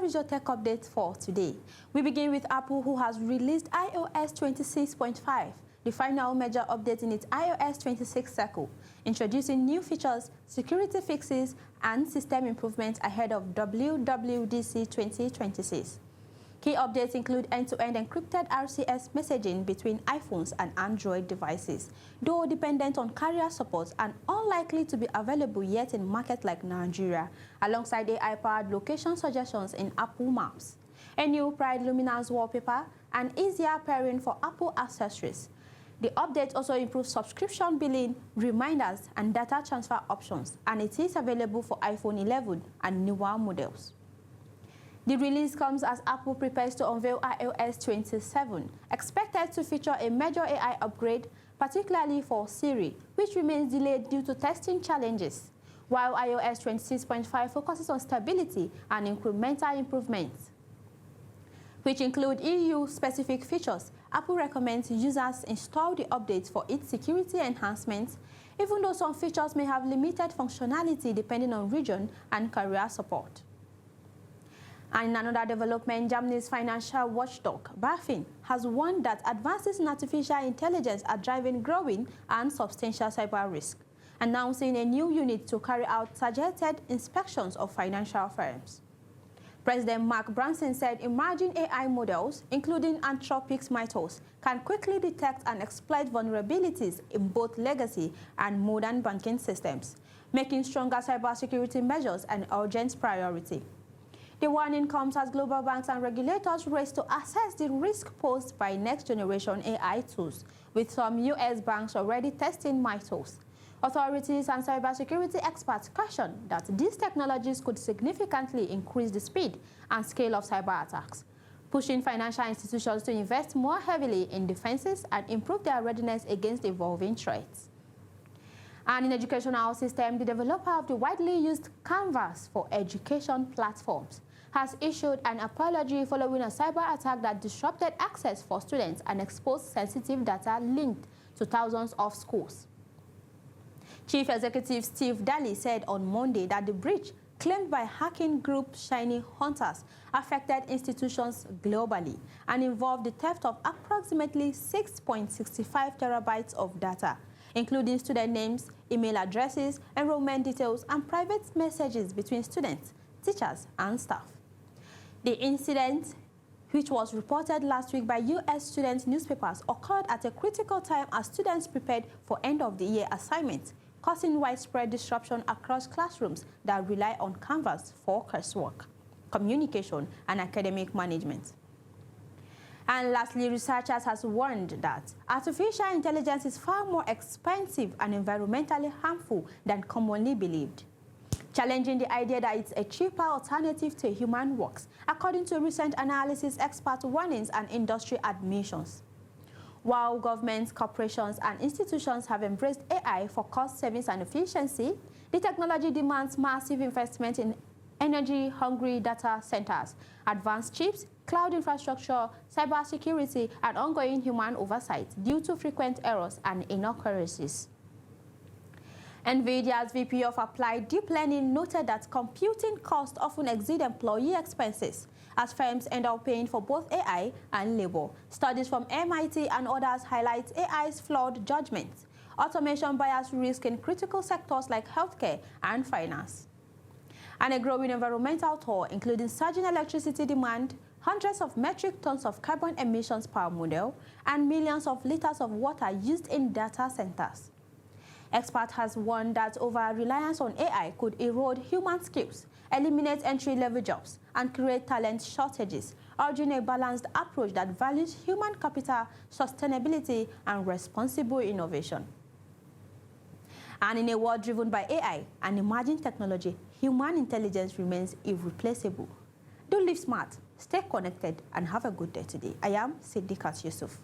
is your tech update for today. We begin with Apple, who has released iOS 26.5, the final major update in its iOS 26 cycle, introducing new features, security fixes, and system improvements ahead of WWDC 2026. Key updates include end-to-end encrypted RCS messaging between iPhones and Android devices, though dependent on carrier support and unlikely to be available yet in markets like Nigeria, alongside AI-powered location suggestions in Apple Maps, a new Pride Luminance wallpaper, and easier pairing for Apple accessories. The update also improves subscription billing, reminders, and data transfer options, and it is available for iPhone 11 and newer models. The release comes as Apple prepares to unveil iOS 27, expected to feature a major AI upgrade, particularly for Siri, which remains delayed due to testing challenges, while iOS 26.5 focuses on stability and incremental improvements, which include EU-specific features. Apple recommends users install the updates for its security enhancements, even though some features may have limited functionality depending on region and carrier support. And in another development, Germany's financial watchdog, BaFin, has warned that advances in artificial intelligence are driving growing and substantial cyber risk, announcing a new unit to carry out targeted inspections of financial firms. President Mark Branson said emerging AI models, including Anthropic's Mythos, can quickly detect and exploit vulnerabilities in both legacy and modern banking systems, making stronger cybersecurity measures an urgent priority. The warning comes as global banks and regulators race to assess the risk posed by next-generation AI tools, with some U.S. banks already testing Mythos. Authorities and cybersecurity experts caution that these technologies could significantly increase the speed and scale of cyber attacks, pushing financial institutions to invest more heavily in defenses and improve their readiness against evolving threats. And in educational system, the developer of the widely used Canvas for education platforms has issued an apology following a cyber attack that disrupted access for students and exposed sensitive data linked to thousands of schools. Chief Executive Steve Daly said on Monday that the breach, claimed by hacking group Shiny Hunters, affected institutions globally and involved the theft of approximately 6.65 terabytes of data, including student names, email addresses, enrollment details, and private messages between students, teachers, and staff. The incident, which was reported last week by U.S. student newspapers, occurred at a critical time as students prepared for end-of-the-year assignments, causing widespread disruption across classrooms that rely on Canvas for coursework, communication, and academic management. And lastly, researchers have warned that artificial intelligence is far more expensive and environmentally harmful than commonly believed, challenging the idea that it's a cheaper alternative to human works, according to recent analysis, expert warnings, and industry admissions. While governments, corporations, and institutions have embraced AI for cost savings and efficiency, the technology demands massive investment in energy-hungry data centers, advanced chips, cloud infrastructure, cybersecurity, and ongoing human oversight due to frequent errors and inaccuracies. NVIDIA's VP of Applied Deep Learning noted that computing costs often exceed employee expenses, as firms end up paying for both AI and labor. Studies from MIT and others highlight AI's flawed judgment, automation bias risk in critical sectors like healthcare and finance, and a growing environmental toll, including surging electricity demand, hundreds of metric tons of carbon emissions per model, and millions of liters of water used in data centers. Expert has warned that over-reliance on AI could erode human skills, eliminate entry-level jobs, and create talent shortages, urging a balanced approach that values human capital, sustainability, and responsible innovation. And in a world driven by AI and emerging technology, human intelligence remains irreplaceable. Do live smart, stay connected, and have a good day today. I am Siddiqat Yusuf.